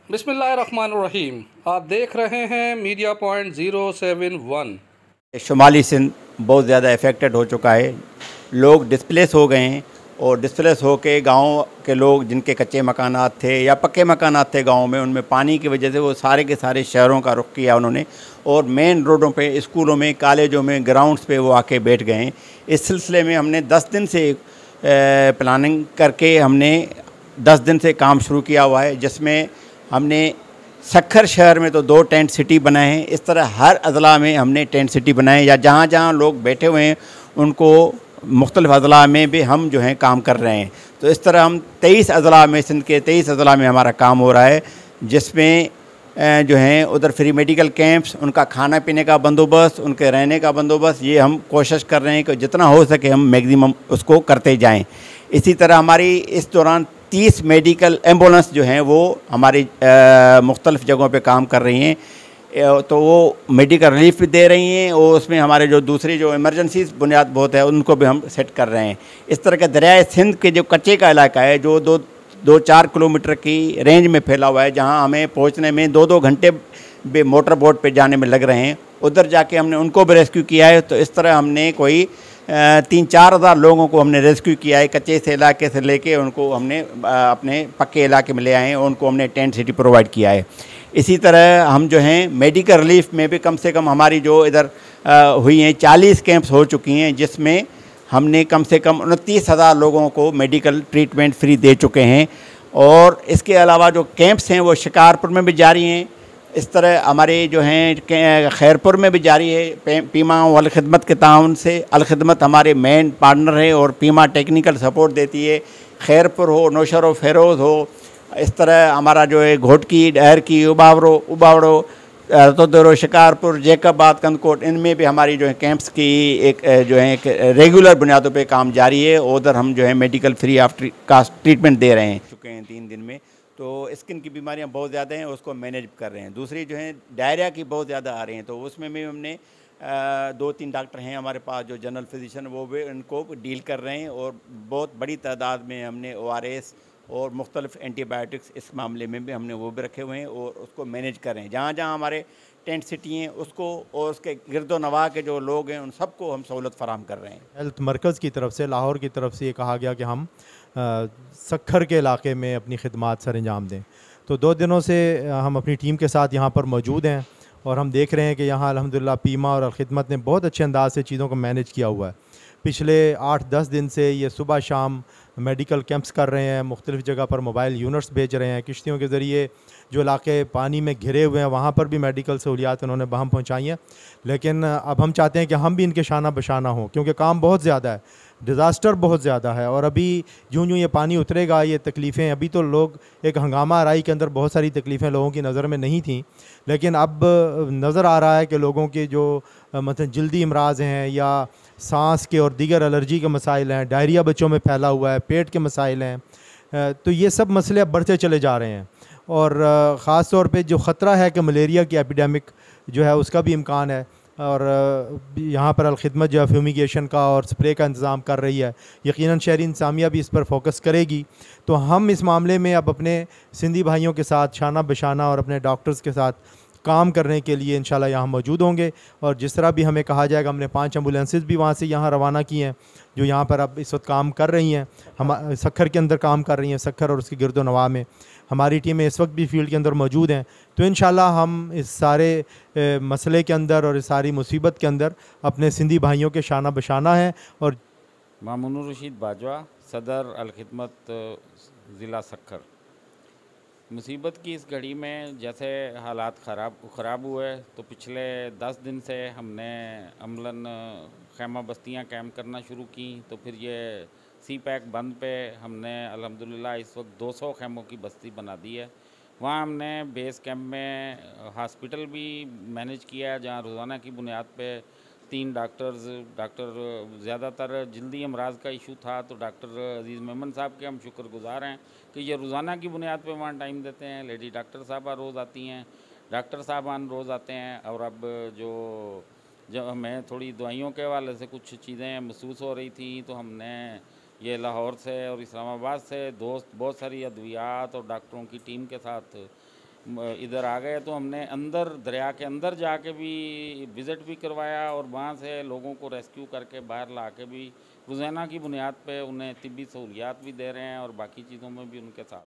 बिस्मिल्लाहिर्रहमानिर्रहीम। आप देख रहे हैं मीडिया पॉइंट 071। शुमाली सिंध बहुत ज़्यादा इफ़ेक्टेड हो चुका है। लोग डिस्प्लेस हो गए हैं और डिस्प्लेस होके गांव के लोग जिनके कच्चे मकानात थे या पक्के मकानात थे गांव में, उनमें पानी की वजह से वो सारे के सारे शहरों का रुख किया उन्होंने और मेन रोडों पे, स्कूलों में, कॉलेजों में, ग्राउंड्स पे वो आके बैठ गए हैं। इस सिलसिले में हमने 10 दिन से प्लानिंग करके हमने 10 दिन से काम शुरू किया हुआ है, जिसमें हमने सक्खर शहर में तो 2 टेंट सिटी बनाए हैं। इस तरह हर अज़ला में हमने टेंट सिटी बनाए या जहाँ जहाँ लोग बैठे हुए हैं उनको मुख्तलिफ़ अज़ला में भी हम जो हैं काम कर रहे हैं। तो इस तरह हम 23 अज़ला में, सिंध के 23 अज़ला में हमारा काम हो रहा है, जिसमें जो हैं उधर फ्री मेडिकल कैंप्स, उनका खाना पीने का बंदोबस्त, उनके रहने का बंदोबस्त, ये हम कोशिश कर रहे हैं कि जितना हो सके हम मैक्सिमम उसको करते जाएं। इसी तरह हमारी इस दौरान 30 मेडिकल एम्बुलेंस जो हैं वो हमारी मुख्तलिफ़ जगहों पे काम कर रही हैं, तो वो मेडिकल रिलीफ भी दे रही हैं और उसमें हमारे जो दूसरी जो इमरजेंसीज बुनियाद बहुत है उनको भी हम सेट कर रहे हैं। इस तरह के दरियाए सिंध के जो कच्चे का इलाका है, जो 2-4 किलोमीटर की रेंज में फैला हुआ है, जहाँ हमें पहुँचने में 2-2 घंटे मोटर बोट पे जाने में लग रहे हैं, उधर जाके हमने उनको भी रेस्क्यू किया है। तो इस तरह हमने कोई 3-4 हज़ार लोगों को हमने रेस्क्यू किया है। कच्चे से इलाके से लेके उनको हमने अपने पक्के इलाके में ले आए हैं और उनको हमने टेंट सिटी प्रोवाइड किया है। इसी तरह हम जो हैं मेडिकल रिलीफ में भी कम से कम हमारी जो इधर हुई हैं 40 कैंप्स हो चुकी हैं, जिसमें हमने कम से कम 29,000 लोगों को मेडिकल ट्रीटमेंट फ्री दे चुके हैं। और इसके अलावा जो कैंप्स हैं वो शिकारपुर में भी जारी हैं। इस तरह हमारे जो हैं खैरपुर में भी जारी है। पीमा और अलखिदमत के ताउन से, अलखिदमत हमारे मेन पार्टनर है और पीमा टेक्निकल सपोर्ट देती है। खैरपुर हो, नौशर हो, फेरोज़ हो, इस तरह हमारा जो है घोटकी, डहर की, उबावड़ो, तो शिकारपुर, जैकबाद, कंदकोट, इनमें भी हमारी जो है कैंप्स की एक जो है एक रेगुलर बुनियादों पे काम जारी है। उधर हम जो है medical free of cost treatment दे रहे हैं चुके हैं 3 दिन में। तो स्किन की बीमारियां बहुत ज़्यादा हैं, उसको मैनेज कर रहे हैं। दूसरी जो है डायरिया की बहुत ज़्यादा आ रही हैं, तो उसमें भी हमने 2-3 डॉक्टर हैं हमारे पास जो जनरल फिजिशियन, वो भी इनको डील कर रहे हैं और बहुत बड़ी तादाद में हमने ORS और मुख्तलिफ़ एंटीबायोटिक्स इस मामले में भी हमने वो भी रखे हुए हैं और उसको मैनेज कर रहे हैं। जहाँ जहाँ हमारे टेंट सिटी हैं उसको और उसके गिरदो नवा के जो लोग हैं उन सबको हम सहूलत फराहम कर रहे हैं। हेल्थ मरकज़ की तरफ से, लाहौर की तरफ से ये कहा गया कि हम सक्खर के इलाके में अपनी खिदमात सर अंजाम दें। तो 2 दिनों से हम अपनी टीम के साथ यहाँ पर मौजूद हैं और हम देख रहे हैं कि यहाँ अल्हम्दुलिल्लाह पीमा और अलखिदमत ने बहुत अच्छे अंदाज से चीज़ों को मैनेज किया हुआ है। पिछले 8-10 दिन से ये सुबह शाम मेडिकल कैंप्स कर रहे हैं, मुख्तलिफ़ जगह पर मोबाइल यूनिट्स भेज रहे हैं, किश्तियों के ज़रिए जो इलाके पानी में घिरे हुए हैं वहाँ पर भी मेडिकल सहूलियात उन्होंने बहम पहुँचाई हैं। लेकिन अब हम चाहते हैं कि हम भी इनके शाना बशाना हों, क्योंकि काम बहुत ज़्यादा है, डिज़ास्टर बहुत ज़्यादा है। और अभी यूँ यूँ ये पानी उतरेगा, ये तकलीफ़ें, अभी तो लोग एक हंगामा आराई के अंदर बहुत सारी तकलीफ़ें लोगों की नज़र में नहीं थी, लेकिन अब नज़र आ रहा है कि लोगों के जो मतलब जल्दी अमराज हैं या सांस के और दीगर एलर्जी के मसाइल हैं, डायरिया बच्चों में फैला हुआ है, पेट के मसाइल हैं, तो ये सब मसले अब बढ़ते चले जा रहे हैं। और ख़ास तौर पे जो ख़तरा है कि मलेरिया की एपिडेमिक जो है उसका भी इम्कान है। और यहाँ पर अलखिदमत जो है फ्यूमिगेशन का और स्प्रे का इंतज़ाम कर रही है। यकीनन शहरी इंतज़ामिया भी इस पर फोकस करेगी। तो हम इस मामले में अब अपने सिंधी भाइयों के साथ शाना बशाना और अपने डॉक्टर्स के साथ काम करने के लिए इंशाल्लाह यहाँ मौजूद होंगे। और जिस तरह भी हमें कहा जाएगा, हमने 5 एम्बुलेंसेज भी वहाँ से यहाँ रवाना की हैं जो यहाँ पर अब इस वक्त काम कर रही हैं। हम सक्खर के अंदर काम कर रही हैं, सक्खर और उसके गिरदो नवा में हमारी टीमें इस वक्त भी फील्ड के अंदर मौजूद हैं। तो इंशाल्लाह हम इस सारे मसले के अंदर और इस सारी मुसीबत के अंदर अपने सिंधी भाइयों के शाना बशाना हैं। और मामूनुर रशीद बाजवा, सदर अलखिदमत ज़िला सक्खर। मुसीबत की इस घड़ी में जैसे हालात ख़राब हुए, तो पिछले 10 दिन से हमने अमलन खैमा बस्तियां कैम्प करना शुरू की। तो फिर ये CPAC बंद पे हमने अल्हम्दुलिल्लाह इस वक्त 200 खैमों की बस्ती बना दी है। वहाँ हमने बेस कैंप में हॉस्पिटल भी मैनेज किया है, जहाँ रोज़ाना की बुनियाद पे 3 डॉक्टर ज़्यादातर जल्दी अमराज का इशू था, तो डॉक्टर अजीज़ मेमन साहब के हम शुक्रगुजार हैं कि ये रोज़ाना की बुनियाद पे वहाँ टाइम देते हैं। लेडी डॉक्टर साहबा रोज़ आती हैं, डॉक्टर साहबान रोज़ आते हैं। और अब जब हमें थोड़ी दवाइयों के हवाले से कुछ चीज़ें महसूस हो रही थी, तो हमने ये लाहौर से और इस्लामाबाद से दोस्त बहुत सारी अद्वियात और डॉक्टरों की टीम के साथ इधर आ गए तो हमने अंदर दरिया के अंदर जाके भी विज़िट भी करवाया और वहाँ से लोगों को रेस्क्यू करके बाहर ला के भी रोज़ाना की बुनियाद पे उन्हें तिब्बी सहूलियात भी दे रहे हैं और बाकी चीज़ों में भी उनके साथ